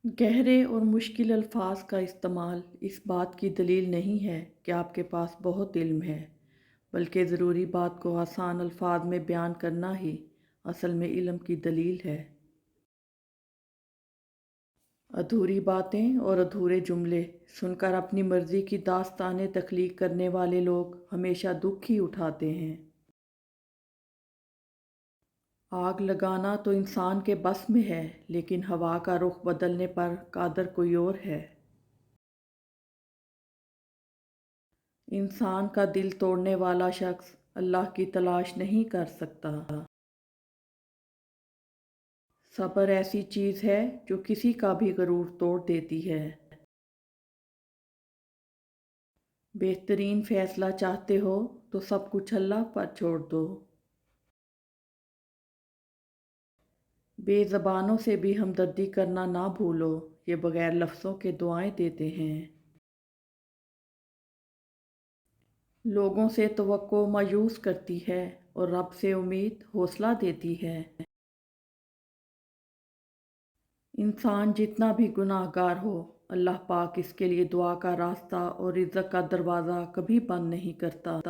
گہرے اور مشکل الفاظ کا استعمال اس بات کی دلیل نہیں ہے کہ آپ کے پاس بہت علم ہے، بلکہ ضروری بات کو آسان الفاظ میں بیان کرنا ہی اصل میں علم کی دلیل ہے۔ ادھوری باتیں اور ادھورے جملے سن کر اپنی مرضی کی داستانیں تخلیق کرنے والے لوگ ہمیشہ دکھ ہی اٹھاتے ہیں۔ آگ لگانا تو انسان کے بس میں ہے، لیکن ہوا کا رخ بدلنے پر قادر کوئی اور ہے۔ انسان کا دل توڑنے والا شخص اللہ کی تلاش نہیں کر سکتا۔ صبر ایسی چیز ہے جو کسی کا بھی غرور توڑ دیتی ہے۔ بہترین فیصلہ چاہتے ہو تو سب کچھ اللہ پر چھوڑ دو۔ بے زبانوں سے بھی ہمدردی کرنا نہ بھولو، یہ بغیر لفظوں کے دعائیں دیتے ہیں۔ لوگوں سے توقع مایوس کرتی ہے اور رب سے امید حوصلہ دیتی ہے۔ انسان جتنا بھی گناہ گار ہو، اللہ پاک اس کے لیے دعا کا راستہ اور رزق کا دروازہ کبھی بند نہیں کرتا۔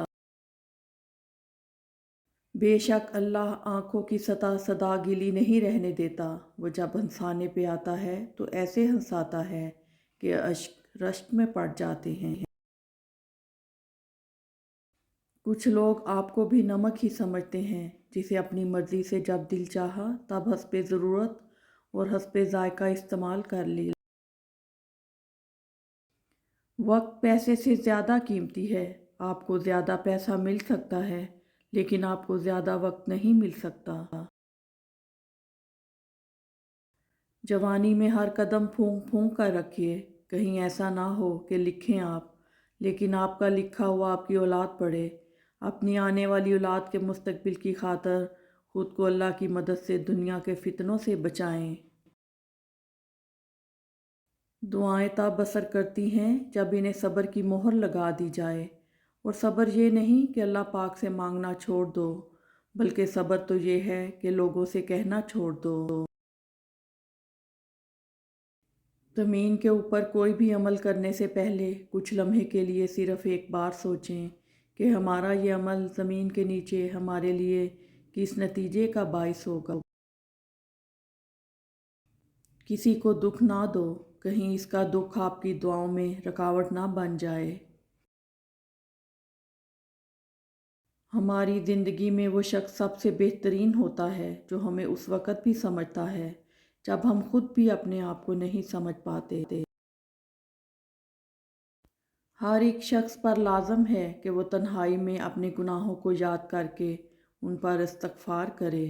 بے شک اللہ آنکھوں کی سطح سدا گیلی نہیں رہنے دیتا، وہ جب ہنسانے پہ آتا ہے تو ایسے ہنساتا ہے کہ اشک رشک میں پڑ جاتے ہیں۔ کچھ لوگ آپ کو بھی نمک ہی سمجھتے ہیں، جسے اپنی مرضی سے جب دل چاہا تب حسب ضرورت اور حسب ذائقہ استعمال کر لی۔ وقت پیسے سے زیادہ قیمتی ہے۔ آپ کو زیادہ پیسہ مل سکتا ہے، لیکن آپ کو زیادہ وقت نہیں مل سکتا۔ جوانی میں ہر قدم پھونک پھونک کر رکھیے، کہیں ایسا نہ ہو کہ لکھیں آپ، لیکن آپ کا لکھا ہوا آپ کی اولاد پڑھے۔ اپنی آنے والی اولاد کے مستقبل کی خاطر خود کو اللہ کی مدد سے دنیا کے فتنوں سے بچائیں۔ دعائیں تب اثر کرتی ہیں جب انہیں صبر کی مہر لگا دی جائے، اور صبر یہ نہیں کہ اللہ پاک سے مانگنا چھوڑ دو، بلکہ صبر تو یہ ہے کہ لوگوں سے کہنا چھوڑ دو۔ زمین کے اوپر کوئی بھی عمل کرنے سے پہلے کچھ لمحے کے لیے صرف ایک بار سوچیں کہ ہمارا یہ عمل زمین کے نیچے ہمارے لیے کس نتیجے کا باعث ہوگا۔ کسی کو دکھ نہ دو، کہیں اس کا دکھ آپ کی دعاؤں میں رکاوٹ نہ بن جائے۔ ہماری زندگی میں وہ شخص سب سے بہترین ہوتا ہے جو ہمیں اس وقت بھی سمجھتا ہے جب ہم خود بھی اپنے آپ کو نہیں سمجھ پاتے۔ ہر ایک شخص پر لازم ہے کہ وہ تنہائی میں اپنے گناہوں کو یاد کر کے ان پر استغفار کرے۔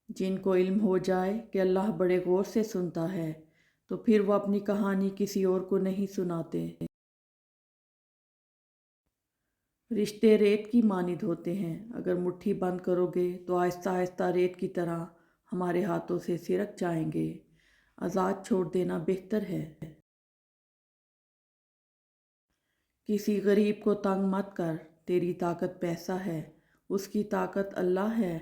جن کو علم ہو جائے کہ اللہ بڑے غور سے سنتا ہے، تو پھر وہ اپنی کہانی کسی اور کو نہیں سناتے۔ رشتے ریت کی مانند ہوتے ہیں، اگر مٹھی بند کرو گے تو آہستہ آہستہ ریت کی طرح ہمارے ہاتھوں سے سرک جائیں گے۔ آزاد چھوڑ دینا بہتر ہے۔ کسی غریب کو تنگ مت کر، تیری طاقت پیسہ ہے، اس کی طاقت اللہ ہے۔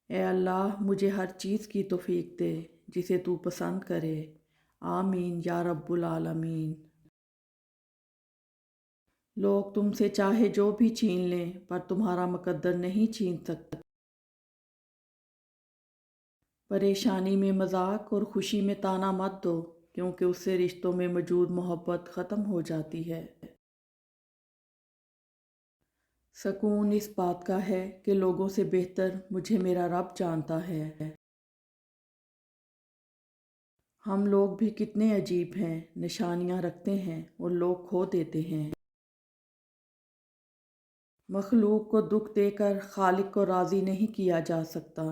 اے اللہ مجھے ہر چیز کی توفیق دے جسے تو پسند کرے، آمین یا رب العالمین۔ لوگ تم سے چاہے جو بھی چھین لیں پر تمہارا مقدر نہیں چھین سکتے۔ پریشانی میں مذاق اور خوشی میں طعنہ مت دو، کیونکہ اس سے رشتوں میں موجود محبت ختم ہو جاتی ہے۔ سکون اس بات کا ہے کہ لوگوں سے بہتر مجھے میرا رب جانتا ہے۔ ہم لوگ بھی کتنے عجیب ہیں، نشانیاں رکھتے ہیں اور لوگ کھو دیتے ہیں۔ مخلوق کو دکھ دے کر خالق کو راضی نہیں کیا جا سکتا۔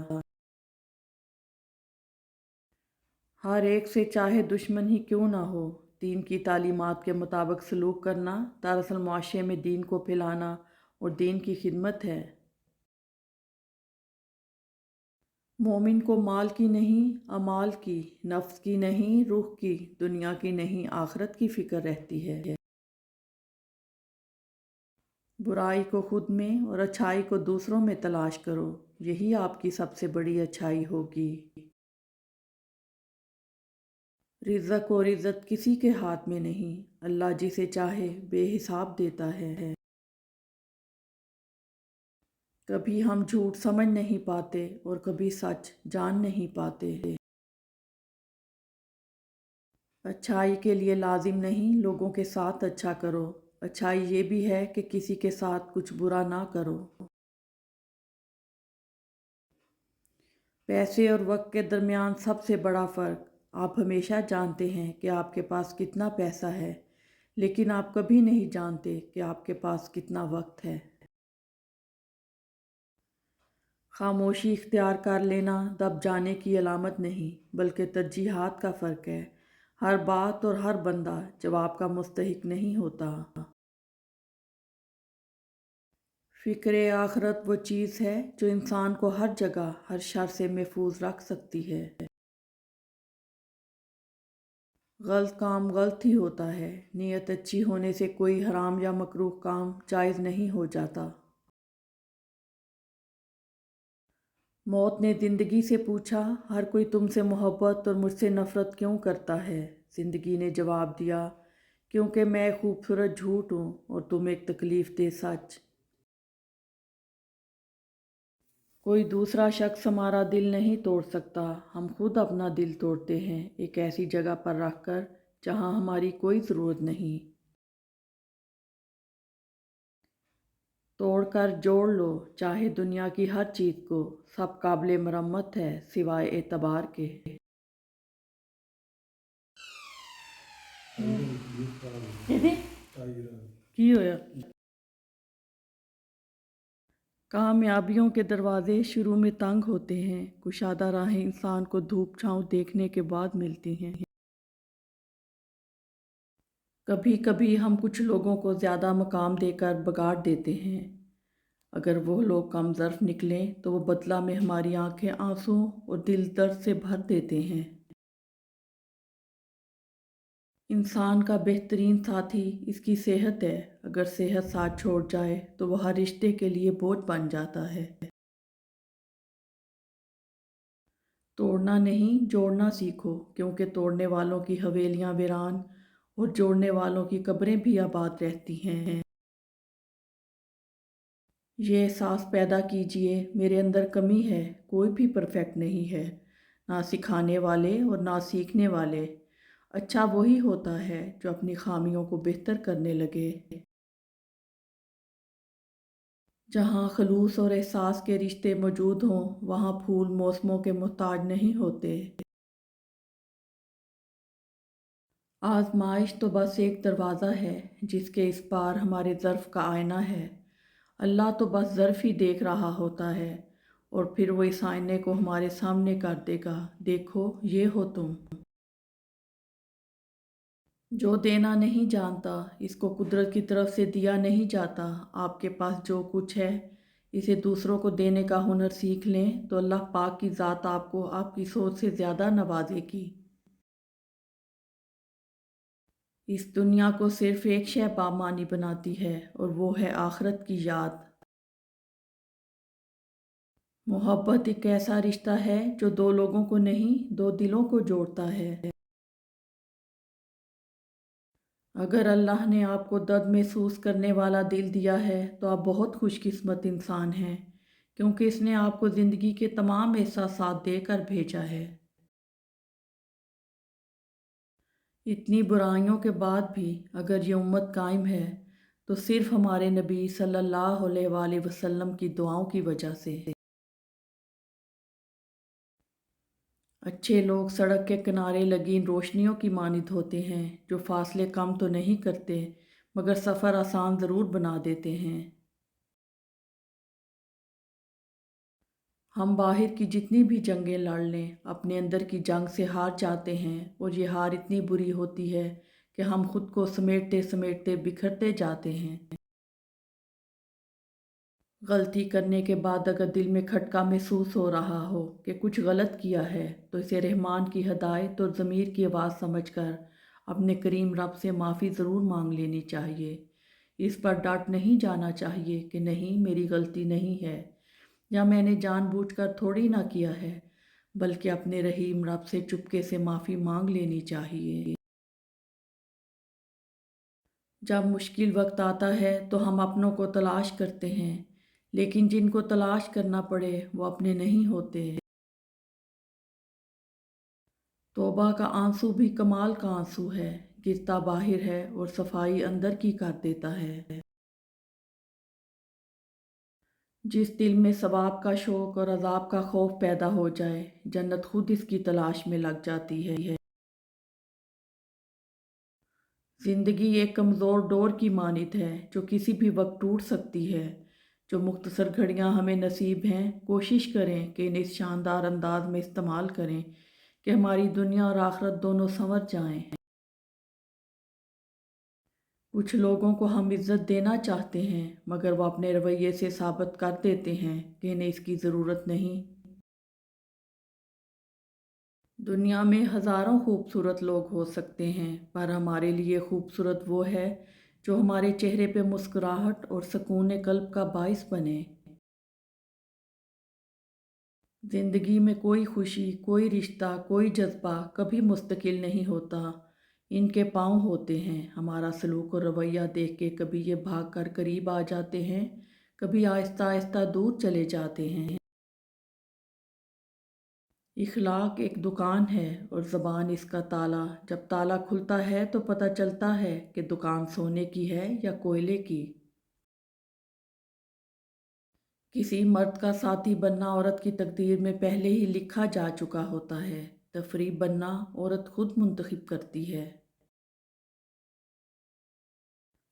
ہر ایک سے چاہے دشمن ہی کیوں نہ ہو، دین کی تعلیمات کے مطابق سلوک کرنا دراصل معاشرے میں دین کو پھیلانا اور دین کی خدمت ہے۔ مومن کو مال کی نہیں اعمال کی، نفس کی نہیں روح کی، دنیا کی نہیں آخرت کی فکر رہتی ہے۔ बुराई को खुद में और अच्छाई को दूसरों में तलाश करो, यही आपकी सबसे बड़ी अच्छाई होगी। रिज़्क़ और इज़्ज़त किसी के हाथ में नहीं, अल्लाह जिसे चाहे बेहिसाब देता है। कभी हम झूठ समझ नहीं पाते और कभी सच जान नहीं पाते। अच्छाई के लिए लाजिम नहीं लोगों के साथ अच्छा करो, अच्छाई ये भी है कि किसी के साथ कुछ बुरा ना करो। पैसे और वक्त के दरमियान सबसे बड़ा फ़र्क, आप हमेशा जानते हैं कि आपके पास कितना पैसा है, लेकिन आप कभी नहीं जानते कि आपके पास कितना वक्त है। खामोशी इख्तियार कर लेना दब जाने की अलामत नहीं, बल्कि तरजीहात का फ़र्क है। हर बात और हर बंदा जवाब का मुस्तहिक नहीं होता। फ़िक्र आखरत वो चीज़ है जो इंसान को हर जगह हर शर से महफूज रख सकती है। गलत काम गलत ही होता है, नीयत अच्छी होने से कोई हराम या मकरूह काम जायज़ नहीं हो जाता। मौत ने ज़िंदगी से पूछा, हर कोई तुमसे मोहब्बत और मुझसे नफ़रत क्यों करता है? ज़िंदगी ने जवाब दिया, क्योंकि मैं खूबसूरत झूठ हूँ और तुम एक तकलीफ़ दे सच। कोई दूसरा शख्स हमारा दिल नहीं तोड़ सकता, हम खुद अपना दिल तोड़ते हैं, एक ऐसी जगह पर रख कर जहाँ हमारी कोई ज़रूरत नहीं। तोड़ कर जोड़ लो चाहे दुनिया की हर चीज़ को, सब काबिल मरम्मत है सिवाय एतबार के। दीदी की होया? कामयाबियों के दरवाज़े शुरू में तंग होते हैं, कुशादा राहें इंसान को धूप छाँव देखने के बाद मिलती हैं। कभी कभी हम कुछ लोगों को ज़्यादा मकाम देकर बिगाड़ देते हैं। अगर वो लोग कम ज़र्फ़ निकलें तो वो बदला में हमारी आंखें आंसुओं और दिल दर्द से भर देते हैं। इंसान का बेहतरीन साथी इसकी सेहत है, अगर सेहत साथ छोड़ जाए तो वह हर रिश्ते के लिए बोझ बन जाता है। तोड़ना नहीं जोड़ना सीखो, क्योंकि तोड़ने वालों की हवेलियां वीरान और जोड़ने वालों की कब्रें भी आबाद रहती हैं। ये एहसास पैदा कीजिए, मेरे अंदर कमी है, कोई भी परफेक्ट नहीं है, ना सिखाने वाले और ना सीखने वाले। अच्छा वही होता है जो अपनी खामियों को बेहतर करने लगे। जहाँ खलूस और एहसास के रिश्ते मौजूद हों, वहाँ फूल मौसमों के मोहताज नहीं होते। आजमाइश तो बस एक दरवाज़ा है जिसके इस पार हमारे ज़र्फ़ का आईना है। अल्लाह तो बस ज़र्फ़ ही देख रहा होता है और फिर वो इस आईने को हमारे सामने कर देगा, देखो ये हो तुम। जो देना नहीं जानता इसको कुदरत की तरफ से दिया नहीं जाता। आपके पास जो कुछ है इसे दूसरों को देने का हुनर सीख लें तो अल्लाह पाक की ज़ात आपको आपकी सोच से ज़्यादा नवाजेगी। इस दुनिया को सिर्फ एक शय बामानी बनाती है और वो है आखिरत की याद। मोहब्बत एक ऐसा रिश्ता है जो दो लोगों को नहीं दो दिलों को जोड़ता है। अगर अल्लाह ने आपको दर्द महसूस करने वाला दिल दिया है तो आप बहुत खुशकिस्मत इंसान हैं, क्योंकि इसने आपको ज़िंदगी के तमाम एहसासात देकर भेजा है। इतनी बुराइयों के बाद भी अगर ये उम्मत कायम है तो सिर्फ हमारे नबी सल्लल्लाहु अलैहि वसल्लम की दुआओं की वजह से। अच्छे लोग सड़क के किनारे लगी इन रोशनियों की मानित होते हैं जो फासले कम तो नहीं करते मगर सफ़र आसान ज़रूर बना देते हैं। हम बाहर की जितनी भी जंगें लड़ लें अपने अंदर की जंग से हार जाते हैं और ये हार इतनी बुरी होती है कि हम खुद को समेटते समेटते बिखरते जाते हैं। गलती करने के बाद अगर दिल में खटका महसूस हो रहा हो कि कुछ गलत किया है तो इसे रहमान की हदायत और ज़मीर की आवाज़ समझकर अपने करीम रब से माफ़ी ज़रूर मांग लेनी चाहिए, इस पर डट नहीं जाना चाहिए कि नहीं मेरी गलती नहीं है, या मैंने जानबूझकर थोड़ी ना किया है, बल्कि अपने रहीम रब से चुपके से माफ़ी मांग लेनी चाहिए। जब मुश्किल वक्त आता है तो हम अपनों को तलाश करते हैं, लेकिन जिनको तलाश करना पड़े वो अपने नहीं होते। तौबा का आंसू भी कमाल का आंसू है, गिरता बाहर है और सफाई अंदर की कर देता है। जिस दिल में सवाब का शौक और अजाब का खौफ पैदा हो जाए, जन्नत खुद इसकी तलाश में लग जाती है। जिंदगी एक कमज़ोर डोर की मानित है जो किसी भी वक्त टूट सकती है। जो मुख्तसर घड़ियां हमें नसीब हैं, कोशिश करें कि इन्हें इस शानदार अंदाज में इस्तेमाल करें कि हमारी दुनिया और आखिरत दोनों संवर जाएं। कुछ लोगों को हम इज्जत देना चाहते हैं, मगर वो अपने रवैये से साबित कर देते हैं कि इन्हें इसकी ज़रूरत नहीं। दुनिया में हज़ारों खूबसूरत लोग हो सकते हैं, पर हमारे लिए खूबसूरत वो है जो हमारे चेहरे पे मुस्कुराहट और सुकून कल्ब का बाइस बने। ज़िंदगी में कोई खुशी, कोई रिश्ता, कोई जज्बा कभी मुस्तकिल नहीं होता। इनके पाँव होते हैं। हमारा सलूक और रवैया देख के कभी ये भाग कर करीब आ जाते हैं, कभी आहिस्ता आहिस्ता दूर चले जाते हैं। इखलाक एक दुकान है और ज़बान इसका ताला। जब ताला खुलता है तो पता चलता है कि दुकान सोने की है या कोयले की। किसी मर्द का साथी बनना औरत की तकदीर में पहले ही लिखा जा चुका होता है। तफरीब बनना औरत खुद मुंतखब करती है।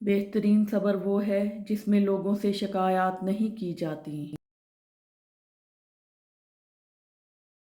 बेहतरीन सब्र वो है जिसमें लोगों से शिकायत नहीं की जाती।